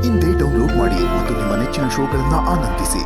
ಇಂದೇ ಡೌನ್ಲೋಡ್ ಮಾಡಿ ಮತ್ತು ನಿಮ್ಮ ನೆಚ್ಚಿನ ಶೋಗಳನ್ನು ಆನಂದಿಸಿ.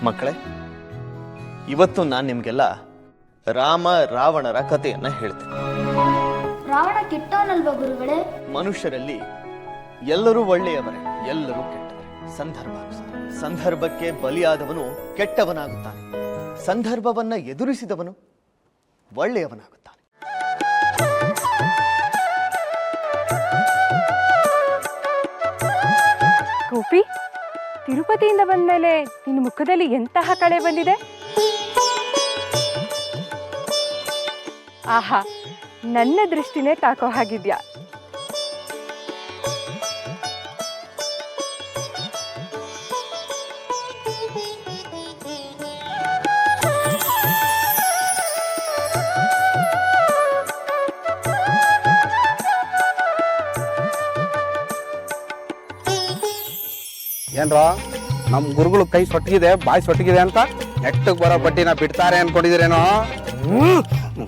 ಮಕ್ಕಳೇ, ಇವತ್ತು ನಾನು ನಿಮ್ಗೆಲ್ಲ ರಾಮ ರಾವಣರ ಕಥೆಯನ್ನ ಹೇಳ್ತೇನೆ. ರಾವಣ ಕೆಟ್ಟವನಲ್ವಾ ಗುರುಗಳೇ? ಮನುಷ್ಯರಲ್ಲಿ ಎಲ್ಲರೂ ಒಳ್ಳೆಯವರೇ, ಎಲ್ಲರೂ ಕೆಟ್ಟವರೇ. ಸಂದರ್ಭಕ್ಕೆ ಬಲಿಯಾದವನು ಕೆಟ್ಟವನಾಗುತ್ತಾನೆ, ಸಂದರ್ಭವನ್ನ ಎದುರಿಸಿದವನು ಒಳ್ಳೆಯವನಾಗುತ್ತಾನೆ. ಗೋಪಿ, ತಿರುಪತಿಯಿಂದ ಬಂದ್ಮೇಲೆ ನಿನ್ನ ಮುಖದಲ್ಲಿ ಎಂತಹ ಕಳೆ ಬಂದಿದೆ. ಆಹಾ, ನನ್ನ ದೃಷ್ಟಿನೇ ತಾಕೋ ಹಾಗಿದ್ಯಾ. ಏನ್ರ ನಮ್ ಗುರುಗಳು ಕೈ ಸೊಟ್ಟಿಗಿದೆ, ಬಾಯಿ ಸೊಟ್ಟಿಗಿದೆ ಅಂತ ನೆಟ್ಟಗ್ ಬರೋ ಬಡ್ಡಿನ ಬಿಡ್ತಾರೆ ಅನ್ಕೊಂಡಿದಿರೇನೋ?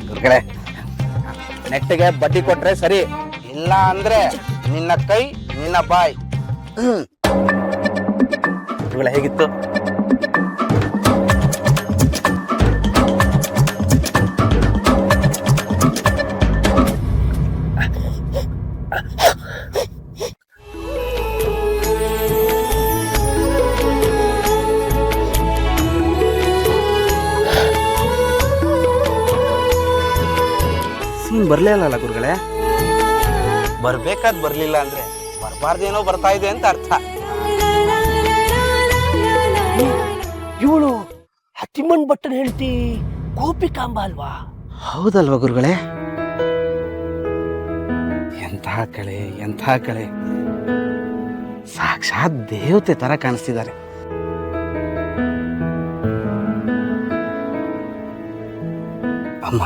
ಗುರುಗಳೇ, ನೆಟ್ಟಿಗೆ ಬಡ್ಡಿ ಕೊಟ್ರೆ ಸರಿ, ಇಲ್ಲ ಅಂದ್ರೆ ನಿನ್ನ ಕೈ ನಿನ್ನ ಬಾಯಿ. ಗುರುಗಳೇ, ಹೇಗಿತ್ತು? ಬರ್ಲೇ ಅಲ್ಲ ಗುರುಗಳೇ. ಬರ್ಬೇಕಾದ್ ಬರ್ಲಿಲ್ಲ ಅಂದ್ರೆ ಬರ್ಬಾರ್ದೇನೋ ಬರ್ತಾ ಇದೆ ಅಂತ ಅರ್ಥ. ಇವಳು ಹತ್ತಿಮಣ್ ಭಟ್ಟನ ಹೇಳ್ತಿ ಗೋಪಿಕಾಂಬ ಅಲ್ವಾ? ಹೌದಲ್ವಾ ಗುರುಗಳೇ? ಎಂಥ ಕಳೆ, ಎಂಥ ಕಳೆ. ಸಾಕ್ಷಾತ್ ದೇವತೆ ತರ ಕಾಣಿಸ್ತಿದ್ದಾರೆ. ಅಮ್ಮ,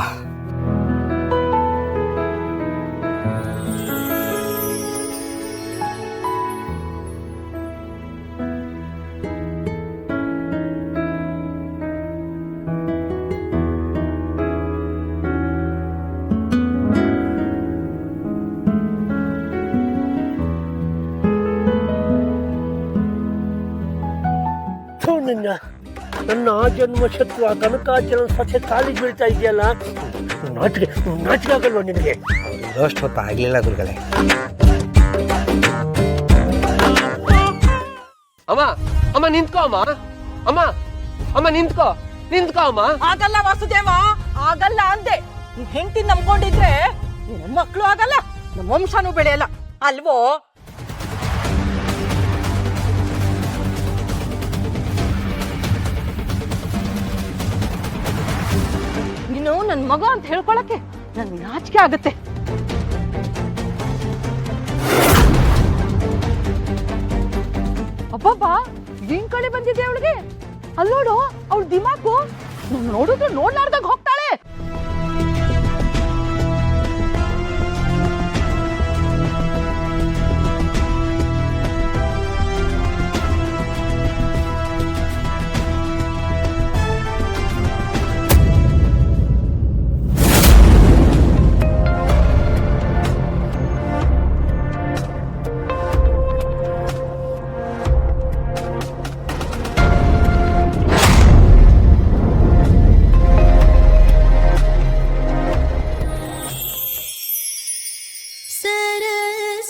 ನನ್ನ ಜನ್ಮ ಶತ್ರು ಕನಕಾಚಲ ಸ್ವಚ್ಛ ಕಾಲಿಗೆ ಬೀಳ್ತಾ ಇದೆಯಲ್ಲ, ನಾಚಿಕೆ ಆಗಲ್ವ ನಿನಗೆ? ಅಷ್ಟು ಹೊತ್ತು ಆಗ್ಲಿಲ್ಲ ಗುರುಗಳೇ. ಅಮ್ಮ ಅಮ್ಮ ನಿಂತ್ಕೋ, ಅಮ್ಮ ಅಮ್ಮ ಅಮ್ಮ ನಿಂತ್ಕೋ ಅಮ್ಮ. ಆಗಲ್ಲ ವಾಸುದೇವ, ಆಗಲ್ಲ ಅಂದೆ. ನೀನ್ ಹೆಂಡತಿ ನಂಬ್ಕೊಂಡಿದ್ರೆ ನನ್ನ ಮಕ್ಕಳು ಆಗಲ್ಲ, ನಮ್ಮ ವಂಶನೂ ಬೆಳೆಯಲ್ಲ ಅಲ್ವೋ? ನೀನು ನನ್ನ ಮಗ ಅಂತ ಹೇಳ್ಕೊಳಕ್ಕೆ ನನ್ಗೆ ನಾಚಿಕೆ ಆಗುತ್ತೆ. ಅಬ್ಬಬ್ಬ, ಏನ್ ಕಳೆ ಬಂದಿದೆ ಅವಳಿಗೆ. ಅಲ್ಲೋಡು, ಅವಳ ದಿಮಾಕು ನೋಡಿದ್ರೆ ನೋಡ್ಲಾರ್ದಾಗ ಹೋಗ್ತಾಳೆ.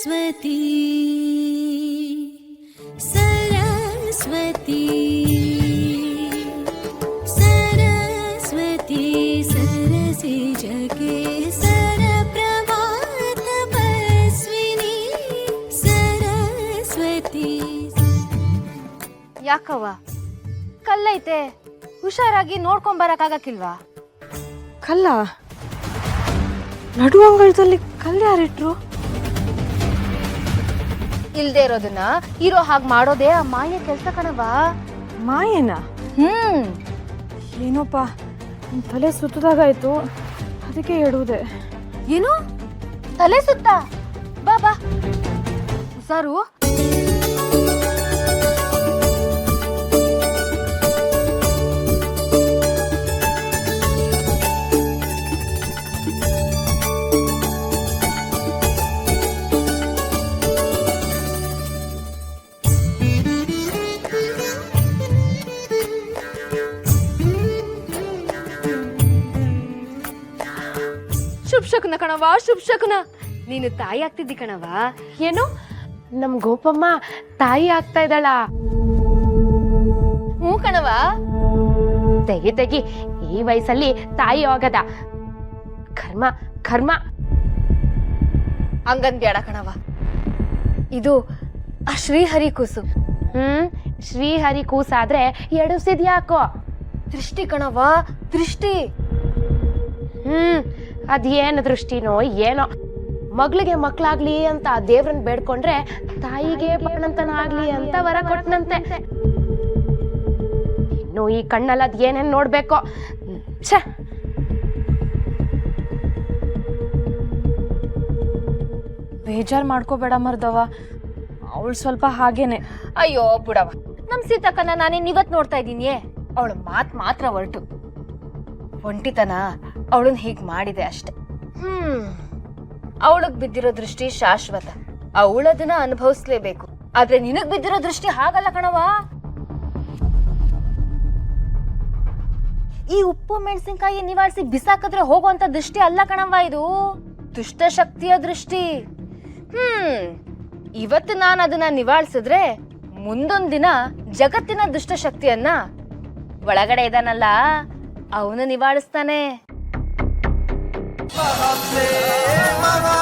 सरस्वती सरस्वती सरस्वती सरसि जगे सरप्रभात बस्विनी सरस्वती. ಯಾಕವ್ವ ಕಲ್ಲೈತೆ, ಹುಷಾರಾಗಿ ನೋಡ್ಕೊಂಬರಕ್ಕಾಗಕ್ಕಿಲ್ವಾ? ಕಲ್ಲ ನಡುವಂಗಳದಲ್ಲಿ ಕಲ್ಲು ಯಾರಿಟ್ರು? ಇಲ್ದೇ ಇರೋದನ್ನ ಇರೋ ಹಾಗೆ ಮಾಡೋದೇ ಆ ಮಾಯ ಕೆಲ್ಸ ಕಣವಾ. ಮಾಯೇನಾ? ಏನೋಪ್ಪ ತಲೆ ಸುತ್ತದಾಗಾಯ್ತು, ಅದಕ್ಕೆ ಹೇಳುವುದೆ. ಏನು ತಲೆ ಸುತ್ತ? ಬಾ ಬಾ ಹುಷಾರು. ಶುಭ ಶಕುನ ಕಣವ, ಶುಭ ಶಕುನ. ನೀನು ತಾಯಿ ಆಗ್ತಿದ್ದಿ ಕಣವ. ಏನು ನಮ್ ಗೋಪಮ್ಮ ತಾಯಿ ಆಗ್ತಾ ಇದ್ದಾಳ? ಹ್ಞೂ ಕಣವ. ತೆಗಿ ತೆಗಿ, ಈ ವಯಸ್ಸಲ್ಲಿ ತಾಯಿ ಆಗದ ಕರ್ಮ ಕರ್ಮ. ಹಂಗನ್ಬೇಡ ಕಣವ, ಇದು ಆ ಶ್ರೀಹರಿ ಕೂಸು. ಶ್ರೀಹರಿ ಕೂಸಾದ್ರೆ ಎಡುಸಿದ್ಯಾಕೋ? ದೃಷ್ಟಿ ಕಣವ, ದೃಷ್ಟಿ. ಅದೇನು ದೃಷ್ಟಿನೋ ಏನೋ. ಮಗಳಿಗೆ ಮಕ್ಳಾಗ್ಲಿ ಅಂತ ದೇವ್ರನ್ನ ಬೇಡ್ಕೊಂಡ್ರೆ ತಾಯಿಗೆ ಬಾಣಂತನ ಆಗ್ಲಿ ಅಂತ ವರ ಕೊಟ್ಟನಂತೆ. ಇನ್ನು ಈ ಕಣ್ಣಲ್ಲಿ ಅದ್ ಏನೇನ್ ನೋಡ್ಬೇಕೋ. ಛೆ, ಬೇಜಾರ್ ಮಾಡ್ಕೋಬೇಡ ಮರ್ದವ, ಅವಳು ಸ್ವಲ್ಪ ಹಾಗೇನೆ. ಅಯ್ಯೋ ಬಿಡವ, ನಮ್ ಸೀತಕ್ಕನ ನಾನೇನ್ ಇವತ್ ನೋಡ್ತಾ ಇದ್ದೀನಿ. ಅವಳ ಮಾತ್ ಮಾತ್ರ ಹೊರಟು. ಒಂಟಿತನ ಅವಳನ್ನ ಹೀಗ್ ಮಾಡಿದೆ ಅಷ್ಟೆ. ಅವಳಗ್ ಬಿದ್ದಿರೋ ದೃಷ್ಟಿ ಶಾಶ್ವತ, ಅವಳದನ್ನ ಅನುಭವಿಸ್ಲೇಬೇಕು. ಆದ್ರೆ ನಿನಗ್ ಬಿದ್ದಿರೋ ದೃಷ್ಟಿ ಹಾಗಲ್ಲ ಕಣವ. ಈ ಉಪ್ಪು ಮೆಣಸಿನ್ಕಾಯಿ ನಿವಾರಿಸಿ ಬಿಸಾಕಿದ್ರೆ ಹೋಗುವಂತ ದೃಷ್ಟಿ ಅಲ್ಲ ಕಣವ, ಇದು ದುಷ್ಟ ಶಕ್ತಿಯ ದೃಷ್ಟಿ. ಇವತ್ತು ನಾನು ಅದನ್ನ ನಿವಾರಿಸಿದ್ರೆ ಮುಂದೊಂದ್ ದಿನ ಜಗತ್ತಿನ ದುಷ್ಟ ಶಕ್ತಿಯನ್ನ ಒಳಗಡೆ ಇದಾನಲ್ಲ ಅವನು ನಿವಾರಿಸ್ತಾನೆ. ಮಹಾ